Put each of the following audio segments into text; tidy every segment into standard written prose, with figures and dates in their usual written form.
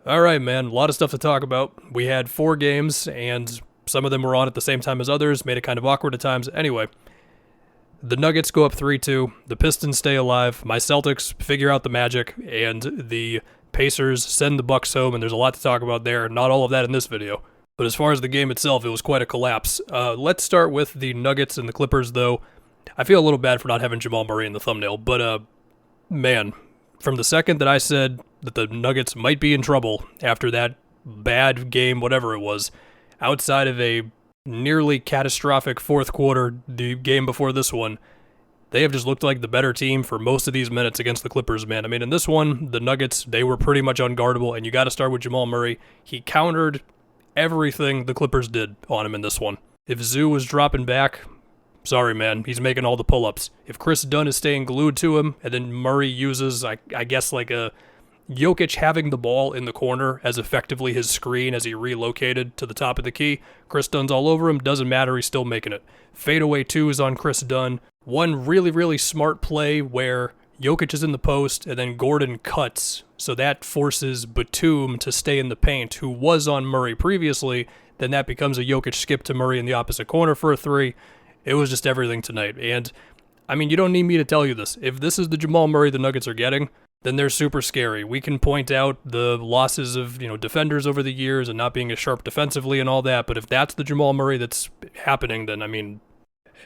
All right, man. A lot of stuff to talk about. We had 4 games, and some of them were on at the same time as others, made it kind of awkward at times. Anyway, the Nuggets go up 3-2. The Pistons stay alive. My Celtics figure out the Magic, and the Pacers send the Bucks home, and there's a lot to talk about there. Not all of that in this video. But as far as the game itself, it was quite a collapse. Let's start with the Nuggets and the Clippers, though. I feel a little bad for not having Jamal Murray in the thumbnail, but man, from the second that I said that the Nuggets might be in trouble after that bad game, whatever it was, outside of a nearly catastrophic fourth quarter, the game before this one, they have just looked like the better team for most of these minutes against the Clippers, man. I mean, in this one, the Nuggets, they were pretty much unguardable, and you got to start with Jamal Murray. He countered everything the Clippers did on him in this one. If Zoo was dropping back, sorry, man, he's making all the pull-ups. If Chris Dunn is staying glued to him, and then Murray uses, I guess, like a Jokic having the ball in the corner as effectively his screen as he relocated to the top of the key, Chris Dunn's all over him, doesn't matter, he's still making it. Fadeaway 2 is on Chris Dunn. One really, really smart play where Jokic is in the post, and then Gordon cuts, so that forces Batum to stay in the paint, who was on Murray previously. Then that becomes a Jokic skip to Murray in the opposite corner for a 3. It was just everything tonight. And, I mean, you don't need me to tell you this. If this is the Jamal Murray the Nuggets are getting, then they're super scary. We can point out the losses of, defenders over the years and not being as sharp defensively and all that, but if that's the Jamal Murray that's happening, then, I mean...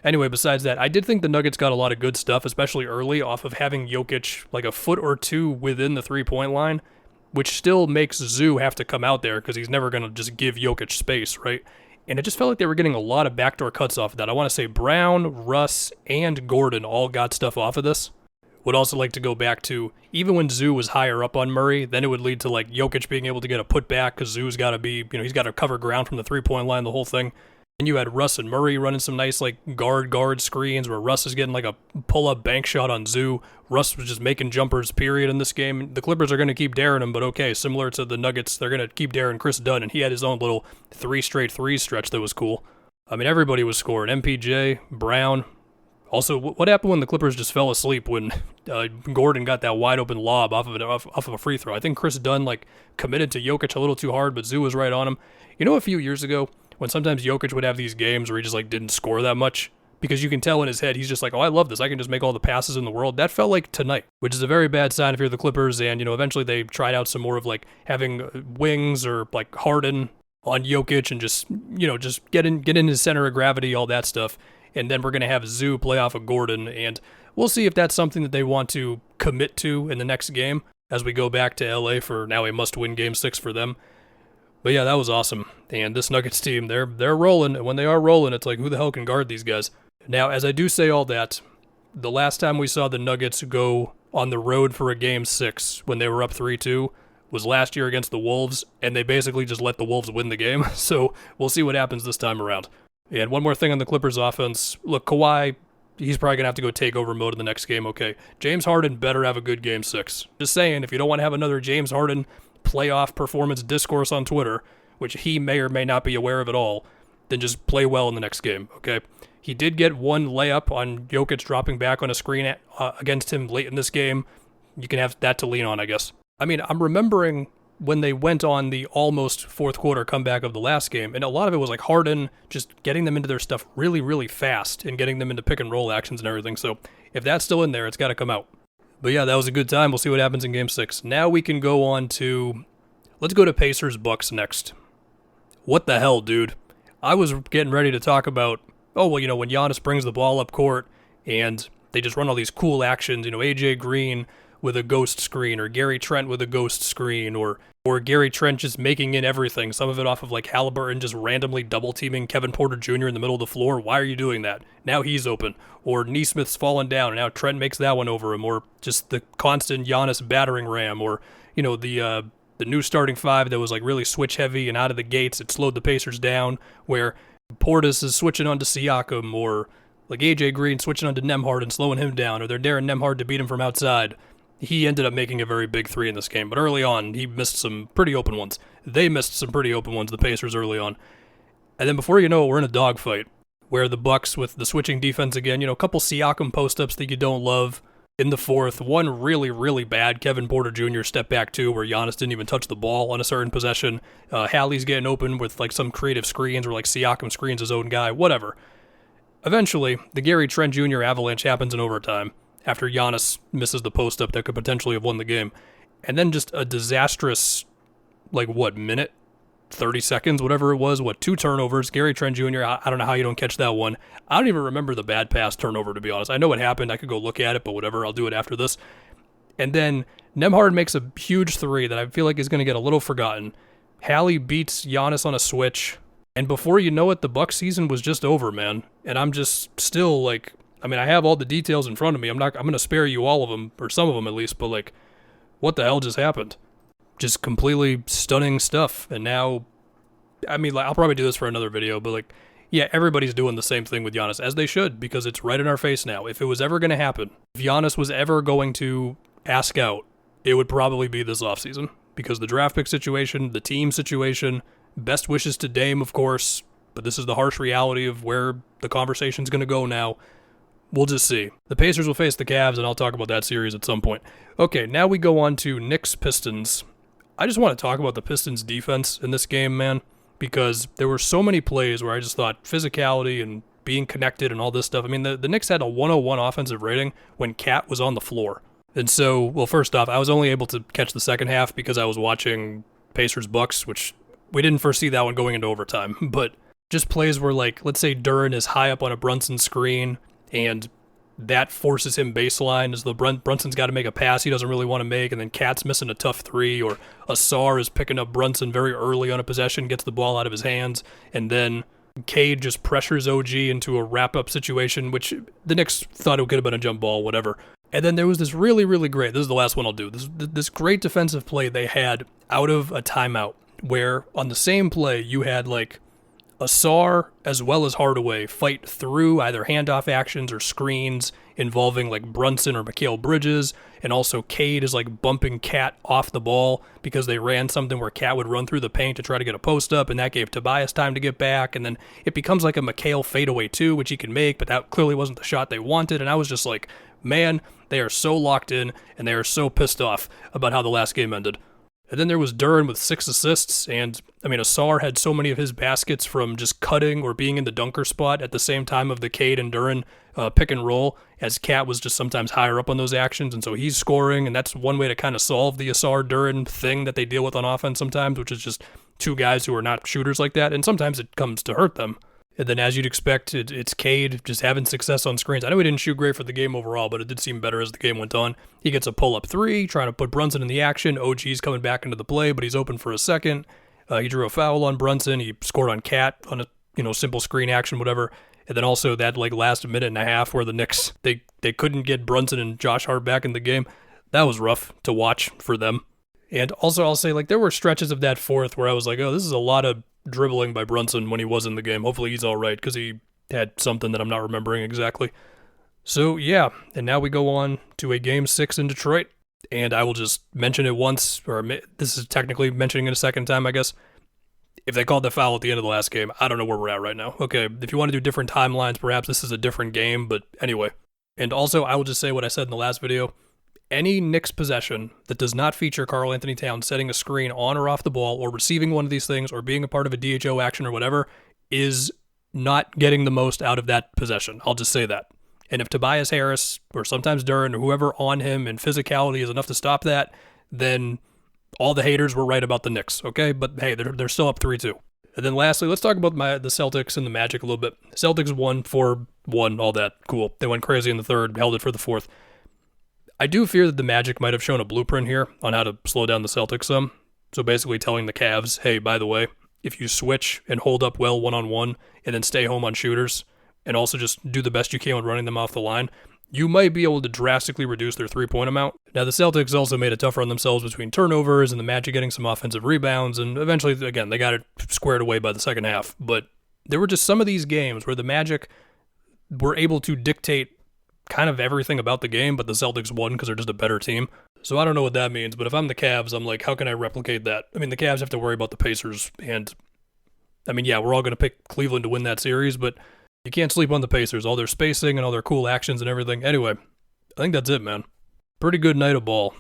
Anyway, besides that, I did think the Nuggets got a lot of good stuff, especially early, off of having Jokic like a foot or two within the three-point line, which still makes Zoo have to come out there because he's never going to just give Jokic space, right? And it just felt like they were getting a lot of backdoor cuts off of that. I want to say Brown, Russ, and Gordon all got stuff off of this. Would also like to go back to, even when Zoo was higher up on Murray, then it would lead to like Jokic being able to get a putback because Zoo's got to be, he's got to cover ground from the three-point line, the whole thing. And you had Russ and Murray running some nice like guard screens where Russ is getting like a pull-up bank shot on Zoo. Russ was just making jumpers, period, in this game. The Clippers are going to keep daring him, but okay, similar to the Nuggets, they're going to keep daring Chris Dunn, and he had his own little 3 straight threes stretch that was cool. I mean, everybody was scoring. MPJ, Brown. Also, what happened when the Clippers just fell asleep when Gordon got that wide open lob off of a free throw? I think Chris Dunn like committed to Jokic a little too hard, but Zoo was right on him. A few years ago, when sometimes Jokic would have these games where he just like didn't score that much, because you can tell in his head he's just like, oh, I love this, I can just make all the passes in the world. That felt like tonight, which is a very bad sign if you're the Clippers. And eventually they tried out some more of like having wings or like Harden on Jokic and just just get in his center of gravity, all that stuff. And then we're gonna have Zoo play off of Gordon, and we'll see if that's something that they want to commit to in the next game as we go back to LA for now a must-win Game 6 for them. But yeah, that was awesome. And this Nuggets team, they're rolling. And when they are rolling, it's like, who the hell can guard these guys? Now, as I do say all that, the last time we saw the Nuggets go on the road for a Game 6 when they were up 3-2 was last year against the Wolves, and they basically just let the Wolves win the game. So we'll see what happens this time around. And one more thing on the Clippers offense. Look, Kawhi, he's probably going to have to go takeover mode in the next game, okay. James Harden better have a good Game 6. Just saying, if you don't want to have another James Harden playoff performance discourse on Twitter, which he may or may not be aware of at all, then just play well in the next game, okay? He did get one layup on Jokic dropping back on a screen against him late in this game. You can have that to lean on, I guess. I mean, I'm remembering when they went on the almost fourth quarter comeback of the last game, and a lot of it was like Harden just getting them into their stuff really, really fast and getting them into pick and roll actions and everything. So if that's still in there, it's got to come out. But yeah, that was a good time. We'll see what happens in Game 6. Now we can go on to... Let's go to Pacers-Bucks next. What the hell, dude? I was getting ready to talk about, when Giannis brings the ball up court and they just run all these cool actions, AJ Green with a ghost screen, or Gary Trent with a ghost screen, or Gary Trent just making in everything, some of it off of like Halliburton just randomly double-teaming Kevin Porter Jr. in the middle of the floor. Why are you doing that? Now he's open. Or Nesmith's fallen down, and now Trent makes that one over him. Or just the constant Giannis battering ram. Or, the new starting 5 that was like really switch-heavy and out of the gates. It slowed the Pacers down, where Portis is switching onto Siakam, or like AJ Green switching onto Nembhard and slowing him down, or they're daring Nembhard to beat him from outside. He ended up making a very big 3 in this game, but early on, he missed some pretty open ones. They missed some pretty open ones, the Pacers, early on. And then before you know it, we're in a dogfight, where the Bucks, with the switching defense again, a couple Siakam post-ups that you don't love, in the fourth. One really, really bad Kevin Porter Jr. step back two where Giannis didn't even touch the ball on a certain possession. Hallie's getting open with like some creative screens, or like Siakam screens his own guy, whatever. Eventually, the Gary Trent Jr. avalanche happens in overtime after Giannis misses the post-up that could potentially have won the game. And then just a disastrous, minute? 30 seconds, whatever it was, 2 turnovers. Gary Trent Jr., I don't know how you don't catch that one. I don't even remember the bad pass turnover, to be honest. I know what happened. I could go look at it, but whatever, I'll do it after this. And then Nembhard makes a huge three that I feel like is going to get a little forgotten. Hallie beats Giannis on a switch, and before you know it, the Bucks season was just over, man. And I'm just still I have all the details in front of me. I'm going to spare you all of them, or some of them at least, but what the hell just happened? Just completely stunning stuff. And now, I'll probably do this for another video, but everybody's doing the same thing with Giannis, as they should, because it's right in our face now. If it was ever going to happen, if Giannis was ever going to ask out, it would probably be this offseason, because the draft pick situation, the team situation, best wishes to Dame, of course, but this is the harsh reality of where the conversation's going to go now. We'll just see. The Pacers will face the Cavs, and I'll talk about that series at some point. Okay, now we go on to Knicks Pistons. I just want to talk about the Pistons defense in this game, man, because there were so many plays where I just thought physicality and being connected and all this stuff. The Knicks had a 101 offensive rating when Cat was on the floor. And so, well, first off, I was only able to catch the second half because I was watching Pacers-Bucks, which we didn't foresee that one going into overtime. But just plays where, let's say Duren is high up on a Brunson screen, and that forces him baseline as the Brunson's got to make a pass he doesn't really want to make, and then Cat's missing a tough three, or Asar is picking up Brunson very early on a possession, gets the ball out of his hands, and then Cade just pressures OG into a wrap-up situation, which the Knicks thought it could have been a jump ball, whatever. And then there was this really, really great, this is the last one I'll do, this great defensive play they had out of a timeout, where on the same play you had Asar as well as Hardaway fight through either handoff actions or screens involving Brunson or Mikal Bridges, and also Cade is bumping Cat off the ball because they ran something where Cat would run through the paint to try to get a post up, and that gave Tobias time to get back, and then it becomes a Mikal fadeaway too, which he can make, but that clearly wasn't the shot they wanted, and I was just man, they are so locked in, and they are so pissed off about how the last game ended. And then there was Duren with 6 assists, and Asar had so many of his baskets from just cutting or being in the dunker spot at the same time of the Cade and Duren pick and roll, as Cat was just sometimes higher up on those actions, and so he's scoring, and that's one way to kind of solve the Asar-Duren thing that they deal with on offense sometimes, which is just two guys who are not shooters like that, and sometimes it comes to hurt them. And then, as you'd expect, it's Cade just having success on screens. I know he didn't shoot great for the game overall, but it did seem better as the game went on. He gets a pull-up three, trying to put Brunson in the action. OG's coming back into the play, but he's open for a second. He drew a foul on Brunson. He scored on Cat on a simple screen action, whatever. And then also that last minute and a half where the Knicks, they couldn't get Brunson and Josh Hart back in the game. That was rough to watch for them. And also I'll say there were stretches of that fourth where I was oh, this is a lot of dribbling by Brunson when he was in the game. Hopefully he's all right, because he had something that I'm not remembering exactly. So yeah, and now we go on to a Game 6 in Detroit, and I will just mention it once, or this is technically mentioning it a second time, I guess. If they called the foul at the end of the last game, I don't know where we're at right now. Okay, if you want to do different timelines, perhaps this is a different game, but anyway. And also, I will just say what I said in the last video. Any Knicks possession that does not feature Karl Anthony Towns setting a screen on or off the ball, or receiving one of these things, or being a part of a DHO action or whatever, is not getting the most out of that possession. I'll just say that. And if Tobias Harris, or sometimes Duren, or whoever on him in physicality is enough to stop that, then all the haters were right about the Knicks, okay? But hey, they're still up 3-2. And then lastly, let's talk about the Celtics and the Magic a little bit. Celtics won 4-1, all that. Cool. They went crazy in the third, held it for the fourth. I do fear that the Magic might have shown a blueprint here on how to slow down the Celtics some. So basically telling the Cavs, hey, by the way, if you switch and hold up well one-on-one and then stay home on shooters and also just do the best you can with running them off the line, you might be able to drastically reduce their three-point amount. Now, the Celtics also made it tougher on themselves between turnovers and the Magic getting some offensive rebounds, and eventually, again, they got it squared away by the second half. But there were just some of these games where the Magic were able to dictate kind of everything about the game, but the Celtics won because they're just a better team. So I don't know what that means, but if I'm the Cavs, I'm how can I replicate that? The Cavs have to worry about the Pacers, and yeah, we're all going to pick Cleveland to win that series, but you can't sleep on the Pacers, all their spacing and all their cool actions and everything. Anyway, I think that's it, man. Pretty good night of ball.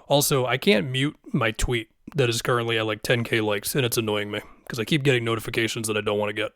Also, I can't mute my tweet that is currently at like 10k likes, and it's annoying me because I keep getting notifications that I don't want to get.